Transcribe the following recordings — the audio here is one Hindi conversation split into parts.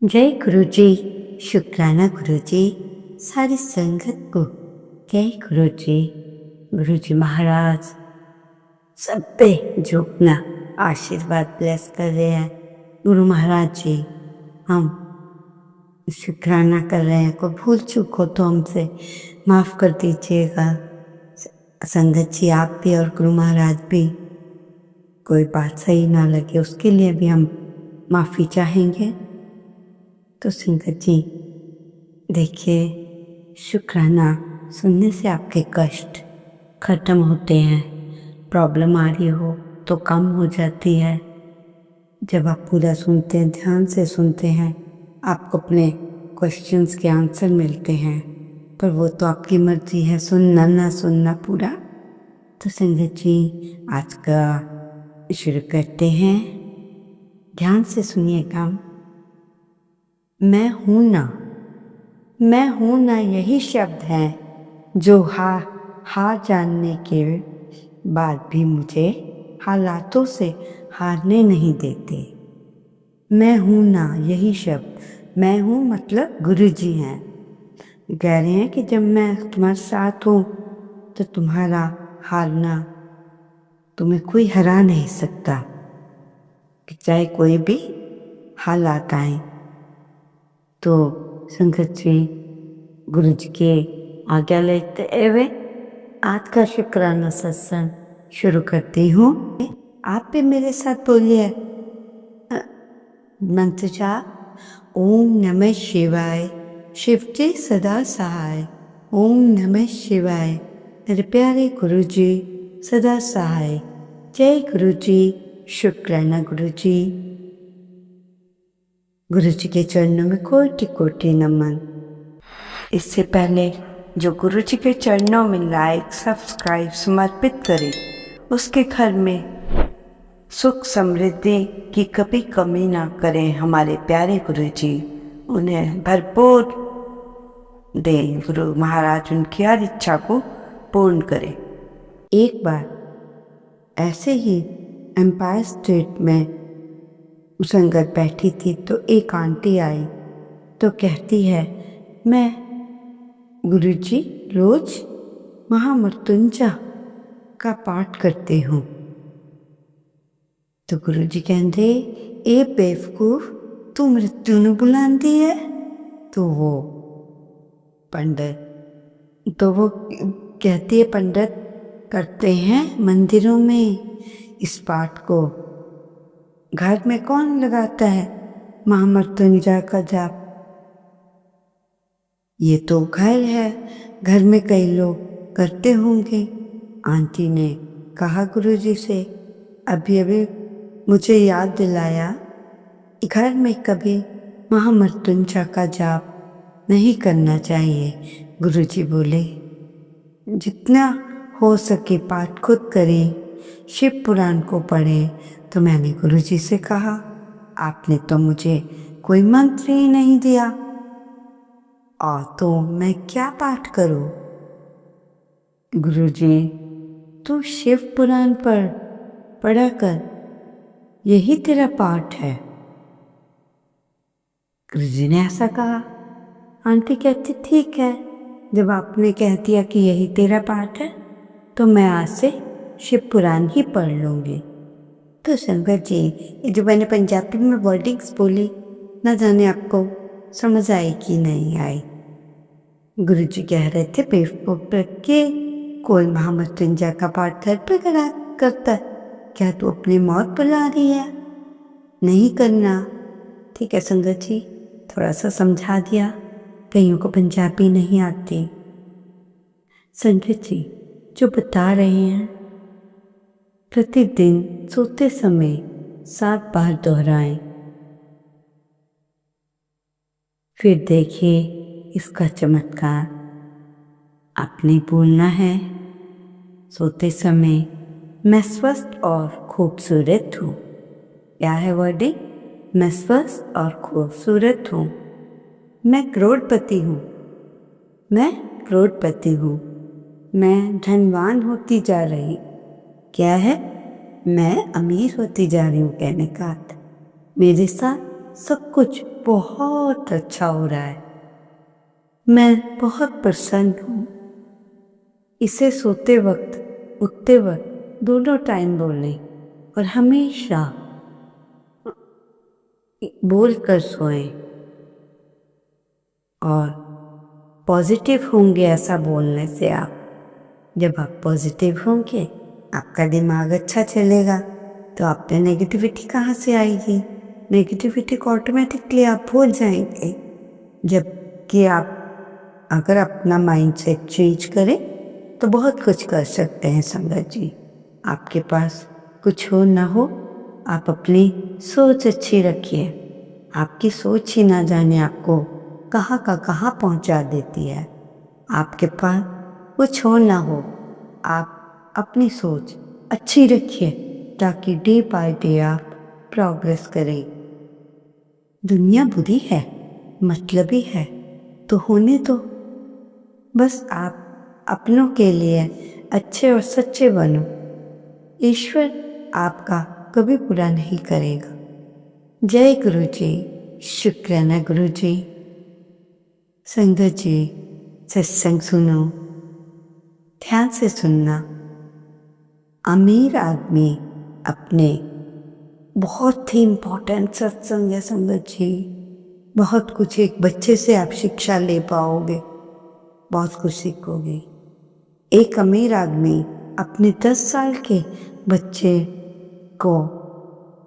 जय गुरु जी। शुक्राना गुरु जी। सारी संगत को जय गुरु जी। गुरु जी महाराज सब पे जो अपना आशीर्वाद ब्लेस कर रहे हैं। गुरु महाराज जी, हम शुक्राना कर रहे हैं। कोई भूल चूक हो तो हमसे माफ़ कर दीजिएगा। संगत जी आप भी और गुरु महाराज भी, कोई बात सही ना लगे उसके लिए भी हम माफ़ी चाहेंगे। तो संगत जी देखिए, शुक्राना सुनने से आपके कष्ट खत्म होते हैं। प्रॉब्लम आ रही हो तो कम हो जाती है। जब आप पूरा सुनते हैं, ध्यान से सुनते हैं, आपको अपने क्वेश्चंस के आंसर मिलते हैं। पर वो तो आपकी मर्जी है, सुनना ना सुनना पूरा। तो संगत जी आज का शुरू करते हैं। ध्यान से सुनिएगा। मैं हूं ना, मैं हूं ना, यही शब्द है जो हार जानने के बाद भी मुझे हालातों से हारने नहीं देते। मैं हूं ना, यही शब्द, मैं हूं मतलब गुरु जी हैं। कह रहे हैं कि जब मैं तुम्हारे साथ हूं तो तुम्हारा हारना, तुम्हें कोई हरा नहीं सकता, कि चाहे कोई भी हालात आए। तो संगत जी गुरु जी के आज्ञा लेते हुए आज का शुक्राना सत्संग शुरू करती हूँ। आप भी मेरे साथ बोलिए मंत्र जाप। ओम नमः शिवाय, शिव जी सदा सहाय। ओम नमः शिवाय, मेरे प्यारे गुरु जी सदा सहाय। जय गुरु जी। शुक्राना गुरु जी। गुरु जी के चरणों में कोटि कोटि नमन। इससे पहले जो गुरु जी के चरणों में लाइक सब्सक्राइब समर्पित करे, उसके घर में सुख समृद्धि की कभी कमी ना करें हमारे प्यारे गुरु जी। उन्हें भरपूर दें गुरु महाराज, उनकी हर इच्छा को पूर्ण करें। एक बार ऐसे ही एम्पायर स्टेट में संगत बैठी थी तो एक आंटी आई तो कहती है, मैं गुरुजी रोज महामृत्युंजय का पाठ करते हूँ। तो गुरुजी कहते, ए बेवकूफ, तू मृत्यु ਨੂੰ बुलाती है। तो वो कहती है, पंडित करते हैं मंदिरों में इस पाठ को, घर में कौन लगाता है महामृत्युंजय का जाप। ये तो घर है, घर में कई लोग करते होंगे। आंटी ने कहा गुरुजी से, अभी अभी मुझे याद दिलाया, घर में कभी महामृत्युंजय का जाप नहीं करना चाहिए। गुरुजी बोले, जितना हो सके पाठ खुद करें, शिव पुराण को पढ़ें। तो मैंने गुरुजी से कहा, आपने तो मुझे कोई मंत्र ही नहीं दिया, तो मैं क्या पाठ करूं। गुरुजी, तू शिव पुराण पढ़ा कर, यही तेरा पाठ है। गुरुजी ने ऐसा कहा। आंटी कहती, ठीक है, जब आपने कह दिया कि यही तेरा पाठ है तो मैं आज से शिव पुराण ही पढ़ लूँगी। तो संगत जी, ये जो मैंने पंजाबी में वर्डिंग्स बोली, ना जाने आपको समझ आई कि नहीं आई। गुरुजी कह रहे थे, बेवकूफ के कोई महामृत्युंजय का पाठ घर पर करता है, क्या तू अपनी मौत बुला रही है, नहीं करना। ठीक है संगत जी, थोड़ा सा समझा दिया, कईयों को पंजाबी नहीं आती। संगत जी जो बता रहे हैं, प्रतिदिन सोते समय 7 बार दोहराएं। फिर देखिए इसका चमत्कार। आपने बोलना है सोते समय, मैं स्वस्थ और खूबसूरत हूँ। क्या है वर्डिंग? मैं स्वस्थ और खूबसूरत हूँ। मैं करोड़पति हूँ। मैं करोड़पति हूँ। मैं धनवान होती जा रही। क्या है? मैं अमीर होती जा रही हूँ। कहने का अर्थ, मेरे साथ सब कुछ बहुत अच्छा हो रहा है। मैं बहुत प्रसन्न हूँ। इसे सोते वक्त, उठते वक्त दोनों टाइम बोलें और हमेशा बोल कर सोएं। और पॉजिटिव होंगे ऐसा बोलने से आप। जब आप पॉजिटिव होंगे, आपका दिमाग अच्छा चलेगा, तो आप पे नेगेटिविटी कहाँ से आएगी? नेगेटिविटी को ऑटोमेटिकली आप भूल जाएंगे। जबकि आप अगर अपना माइंडसेट चेंज करें तो बहुत कुछ कर सकते हैं संगत जी। आपके पास कुछ हो ना हो, आप अपनी सोच अच्छी रखिए। आपकी सोच ही ना जाने आपको कहाँ का कहाँ पहुँचा देती है। आपके पास कुछ हो ना हो, आप अपनी सोच अच्छी रखिए ताकि डे बाय डे आप प्रोग्रेस करें। दुनिया बुरी है, मतलबी है, तो होने दो। बस आप अपनों के लिए अच्छे और सच्चे बनो। ईश्वर आपका कभी बुरा नहीं करेगा। जय गुरु जी। शुक्राना गुरु जी। संगत जी, सत्संग सुनो, ध्यान से सुनना। अमीर आदमी अपने बहुत ही इम्पोर्टेंट सत्संग है संगत जी। बहुत कुछ एक बच्चे से आप शिक्षा ले पाओगे, बहुत कुछ सीखोगे। एक अमीर आदमी अपने 10 साल के बच्चे को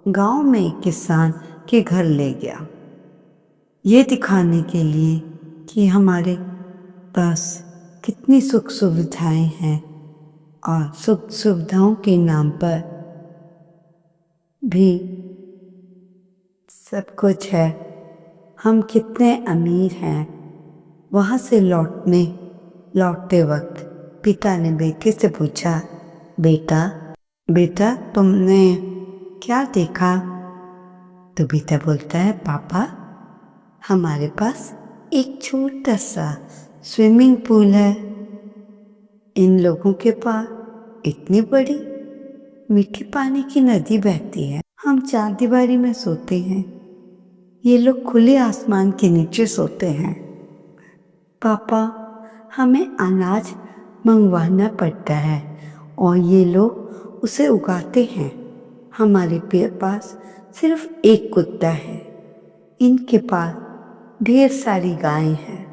गांव में एक किसान के घर ले गया, ये दिखाने के लिए कि हमारे पास कितनी सुख सुविधाएं हैं और सुख सुविधाओं के नाम पर भी सब कुछ है। हम कितने अमीर हैं। वहाँ से लौटते वक्त पिता ने बेटे से पूछा, बेटा बेटा तुमने क्या देखा? तो बेटा बोलता है, पापा हमारे पास एक छोटा सा स्विमिंग पूल है। इन लोगों के पास इतनी बड़ी मीठी पानी की नदी बहती है। हम चारदीवारी में सोते हैं, ये लोग खुले आसमान के नीचे सोते हैं। पापा हमें अनाज मंगवाना पड़ता है और ये लोग उसे उगाते हैं। हमारे पास सिर्फ एक कुत्ता है, इनके पास ढेर सारी गायें हैं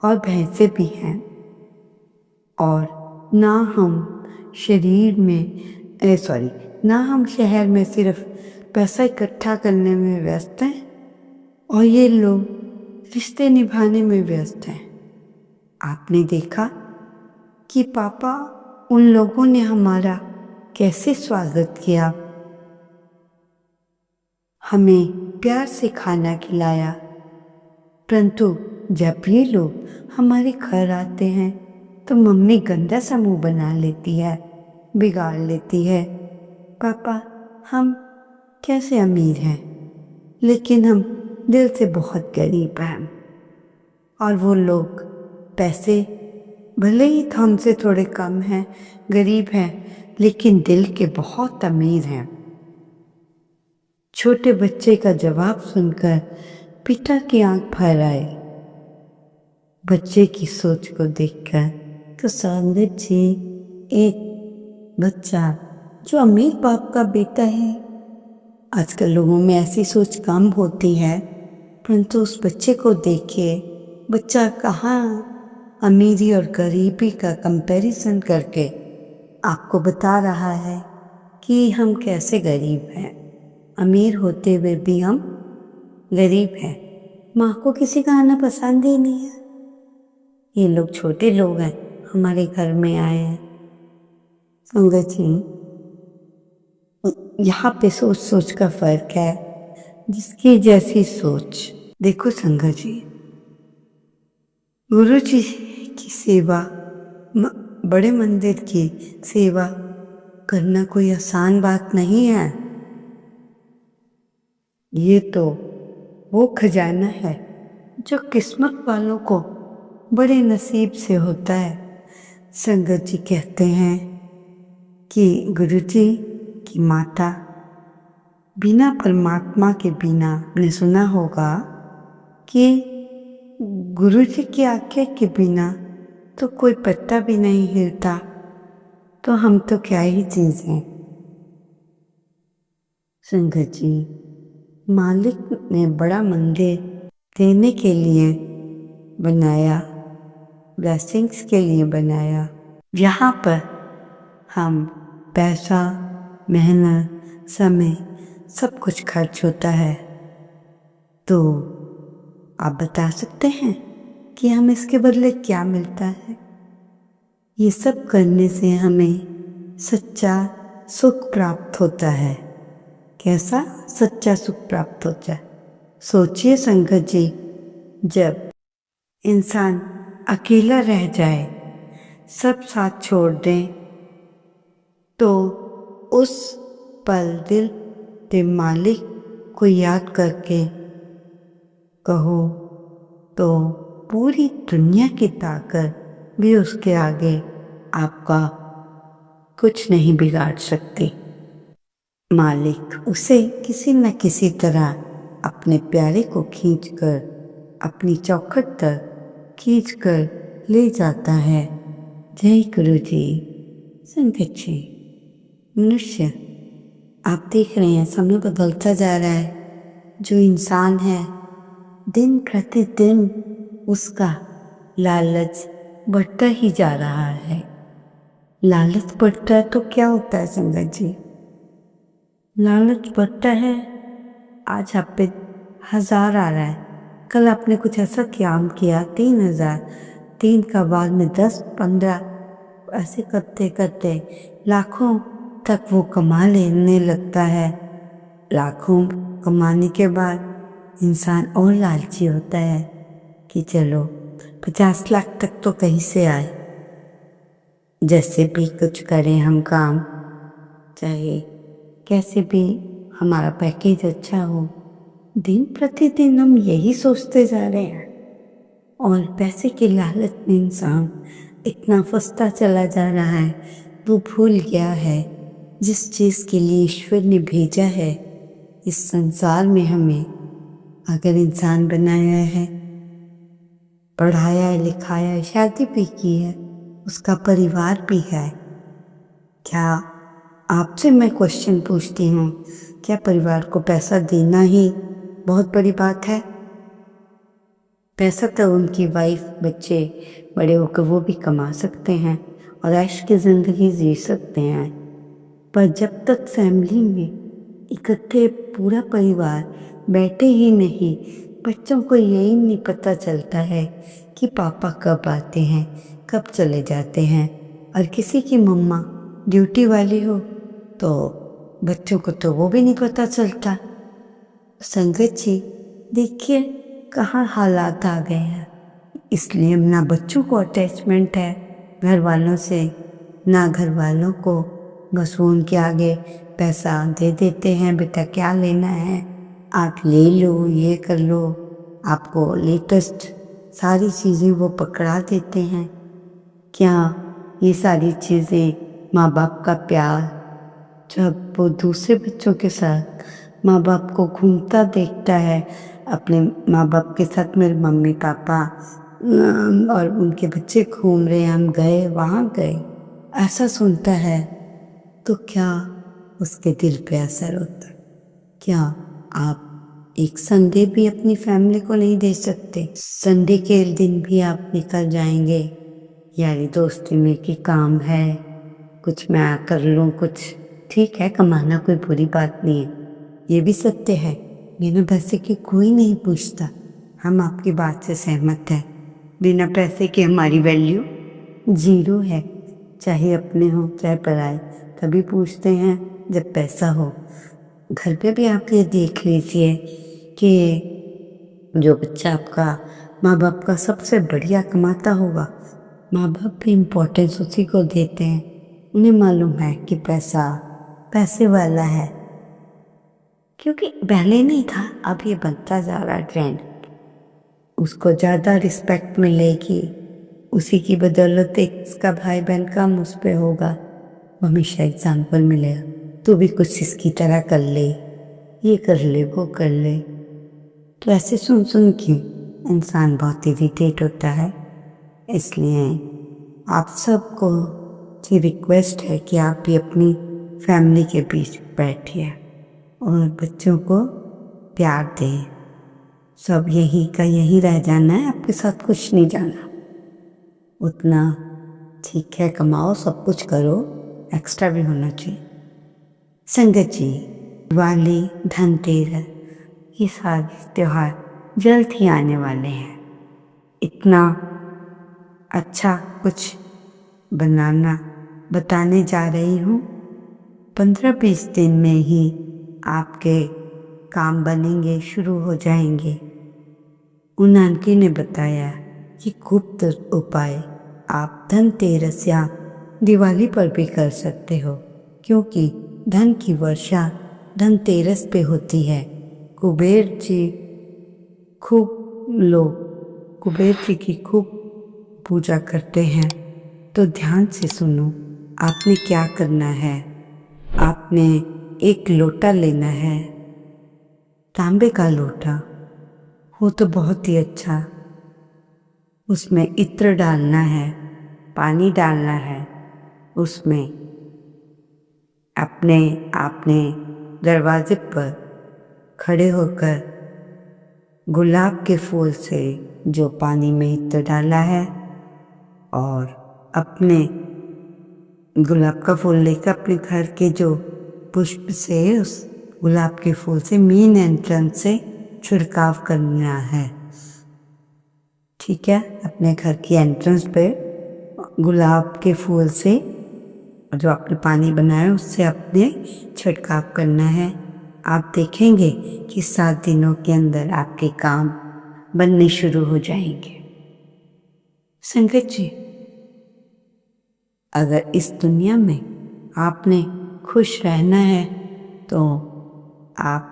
और भैंसे भी हैं। और ना हम शहर में सिर्फ पैसा इकट्ठा करने में व्यस्त हैं और ये लोग रिश्ते निभाने में व्यस्त हैं। आपने देखा कि पापा उन लोगों ने हमारा कैसे स्वागत किया, हमें प्यार से खाना खिलाया। परंतु जब ये लोग हमारे घर आते हैं तो मम्मी गंदा सा मुंह बना लेती है, बिगाड़ लेती है। पापा हम कैसे अमीर हैं, लेकिन हम दिल से बहुत गरीब हैं। और वो लोग पैसे भले ही हमसे थोड़े कम हैं, गरीब हैं, लेकिन दिल के बहुत अमीर हैं। छोटे बच्चे का जवाब सुनकर पिता की आंख भर आई। बच्चे की सोच को देखकर तो संगत जी, एक बच्चा जो अमीर बाप का बेटा है, आजकल लोगों में ऐसी सोच कम होती है, परंतु उस बच्चे को देखिए, बच्चा कहाँ अमीरी और गरीबी का कंपैरिजन करके आपको बता रहा है कि हम कैसे गरीब हैं। अमीर होते हुए भी हम गरीब हैं। माँ को किसी का आना पसंद ही नहीं है। ये लोग छोटे लोग हैं, हमारे घर में आए हैं। संगत जी, यहाँ पे सोच सोच का फर्क है, जिसकी जैसी सोच। देखो संगत जी, गुरु जी की सेवा, बड़े मंदिर की सेवा करना कोई आसान बात नहीं है। ये तो वो खजाना है जो किस्मत वालों को बड़े नसीब से होता है। संगत जी कहते हैं कि गुरु जी की माता बिना परमात्मा के बिना, आपने सुना होगा, कि गुरु जी की आज्ञा के बिना तो कोई पत्ता भी नहीं हिलता, तो हम तो क्या ही चीज़ हैं। संगत जी, मालिक ने बड़ा मंदिर देने के लिए बनाया, ब्लेसिंग्स के लिए बनाया। यहाँ पर हम पैसा, मेहनत, समय सब कुछ खर्च होता है। तो आप बता सकते हैं कि हमें इसके बदले क्या मिलता है? ये सब करने से हमें सच्चा सुख प्राप्त होता है। कैसा सच्चा सुख प्राप्त होता है? सोचिए संगत जी, जब इंसान अकेला रह जाए, सब साथ छोड़ दें, तो उस पल दिल के मालिक को याद करके कहो तो पूरी दुनिया की ताकत भी उसके आगे आपका कुछ नहीं बिगाड़ सकती। मालिक उसे किसी न किसी तरह अपने प्यारे को खींचकर अपनी चौखट तक खींचकर ले जाता है। जय गुरु जी। संगत जी, मनुष्य आप देख रहे हैं समय बदलता जा रहा है। जो इंसान है दिन प्रतिदिन उसका लालच बढ़ता ही जा रहा है। लालच बढ़ता है तो क्या होता है संगत जी? लालच बढ़ता है, आज आप पे 1000 आ रहा है, कल आपने कुछ ऐसा काम किया 3000, 3 का बाद में 10, 15, ऐसे करते करते लाखों तक वो कमा लेने लगता है। लाखों कमाने के बाद इंसान और लालची होता है कि चलो 50 लाख तक तो कहीं से आए, जैसे भी कुछ करें हम काम, चाहे कैसे भी हमारा पैकेज अच्छा हो। दिन प्रतिदिन हम यही सोचते जा रहे हैं और पैसे के लालच में इंसान इतना फंसता चला जा रहा है, वो भूल गया है जिस चीज़ के लिए ईश्वर ने भेजा है इस संसार में हमें अगर इंसान बनाया है, पढ़ाया है, लिखाया है, शादी भी की है, उसका परिवार भी है। क्या आपसे मैं क्वेश्चन पूछती हूँ, क्या परिवार को पैसा देना ही बहुत बड़ी बात है? पैसा तो उनकी वाइफ, बच्चे बड़े होकर वो भी कमा सकते हैं और ऐश की ज़िंदगी जी सकते हैं। पर जब तक फैमिली में इकट्ठे पूरा परिवार बैठे ही नहीं, बच्चों को यही नहीं पता चलता है कि पापा कब आते हैं, कब चले जाते हैं। और किसी की मम्मा ड्यूटी वाली हो तो बच्चों को तो वो भी नहीं पता चलता। संगत जी देखिए कहाँ हालात आ गए हैं। इसलिए ना बच्चों को अटैचमेंट है घर वालों से, ना घर वालों को। बस वो उनके आगे पैसा दे देते हैं, बेटा क्या लेना है आप ले लो, ये कर लो, आपको लेटेस्ट सारी चीज़ें वो पकड़ा देते हैं। क्या ये सारी चीज़ें माँ बाप का प्यार, जब वो दूसरे बच्चों के साथ माँ बाप को घूमता देखता है, अपने माँ बाप के साथ मेरे मम्मी पापा और उनके बच्चे घूम रहे हैं, हम गए वहाँ गए, ऐसा सुनता है तो क्या उसके दिल पे असर होता है? क्या आप एक संडे भी अपनी फैमिली को नहीं दे सकते? संडे के दिन भी आप निकल जाएंगे यारी दोस्ती में कि काम है, कुछ मैं कर लूँ कुछ। ठीक है, कमाना कोई बुरी बात नहीं है, ये भी सत्य है, बिना पैसे के कोई नहीं पूछता। हम आपकी बात से सहमत हैं, बिना पैसे के हमारी वैल्यू 0 है। चाहे अपने हो चाहे पराए, तभी पूछते हैं जब पैसा हो। घर पे भी आप ये देख लीजिए कि जो बच्चा आपका माँ बाप का सबसे बढ़िया कमाता होगा, माँ बाप भी इम्पोर्टेंस उसी को देते हैं। उन्हें मालूम है कि पैसा पैसे वाला है, क्योंकि पहले नहीं था, अब ये बनता जा रहा है ट्रेंड। उसको ज़्यादा रिस्पेक्ट मिलेगी, उसी की बदौलत एक इसका भाई बहन कम उस पर होगा, वो हमेशा एग्जाम्पल मिलेगा, तू भी कुछ इसकी तरह कर ले, ये कर ले वो कर ले। तो ऐसे सुन सुन के इंसान बहुत इरिटेट होता है, इसलिए आप सबको की रिक्वेस्ट है कि आप भी अपनी फैमिली के बीच बैठिए और बच्चों को प्यार दें। सब यही का यही रह जाना है, आपके साथ कुछ नहीं जाना। उतना ठीक है, कमाओ, सब कुछ करो, एक्स्ट्रा भी होना चाहिए। संगत जी, दिवाली, धनतेरस, ये सारे त्योहार जल्द ही आने वाले हैं। इतना अच्छा कुछ बताने जा रही हूँ। 15-20 दिन में ही आपके काम बनेंगे, शुरू हो जाएंगे। उन आंटी ने बताया कि गुप्त उपाय आप धनतेरस या दिवाली पर भी कर सकते हो, क्योंकि धन की वर्षा धनतेरस पे होती है। कुबेर जी की खूब पूजा करते हैं। तो ध्यान से सुनो, आपने क्या करना है। आपने एक लोटा लेना है, तांबे का लोटा हो तो बहुत ही अच्छा। उसमें इत्र डालना है, पानी डालना है। उसमें आपने दरवाजे पर खड़े होकर गुलाब के फूल से जो पानी में इत्र डाला है और अपने गुलाब का फूल लेकर अपने घर के जो पुष्प से उस गुलाब के फूल से मेन एंट्रेंस से छिड़काव करना है। ठीक है, अपने घर की एंट्रेंस पे गुलाब के फूल से जो आपने पानी बनाया उससे अपने छिड़काव करना है। आप देखेंगे कि 7 दिनों के अंदर आपके काम बनने शुरू हो जाएंगे। संगत जी, अगर इस दुनिया में आपने खुश रहना है तो आप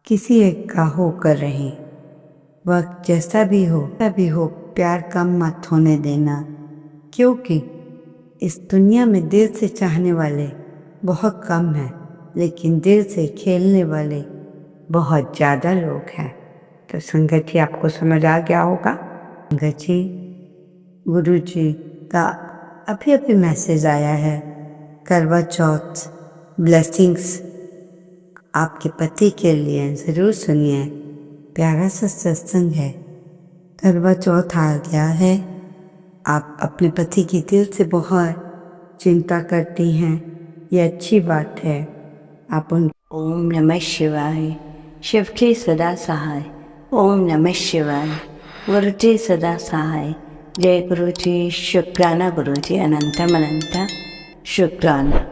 किसी एक का होकर रहें। वक्त जैसा भी हो प्यार कम मत होने देना, क्योंकि इस दुनिया में दिल से चाहने वाले बहुत कम हैं, लेकिन दिल से खेलने वाले बहुत ज़्यादा लोग हैं। तो संगत जी, आपको समझ आ गया होगा। संगत जी, गुरु जी का अभी मैसेज आया है। करवा चौथ ब्लेसिंग्स आपके पति के लिए ज़रूर सुनिए। प्यारा सा सत्संग है। करवा चौथ आ गया है। आप अपने पति की दिल से बहुत चिंता करती हैं, ये अच्छी बात है। आप उन ओम नमः शिवाय। शिवजी सदा सहाय। ओम नमः शिवाय। गुरुजी सदा सहाय। जय गुरुजी। शुक्राना गुरुजी, अनंतम अनंत शुक्राना।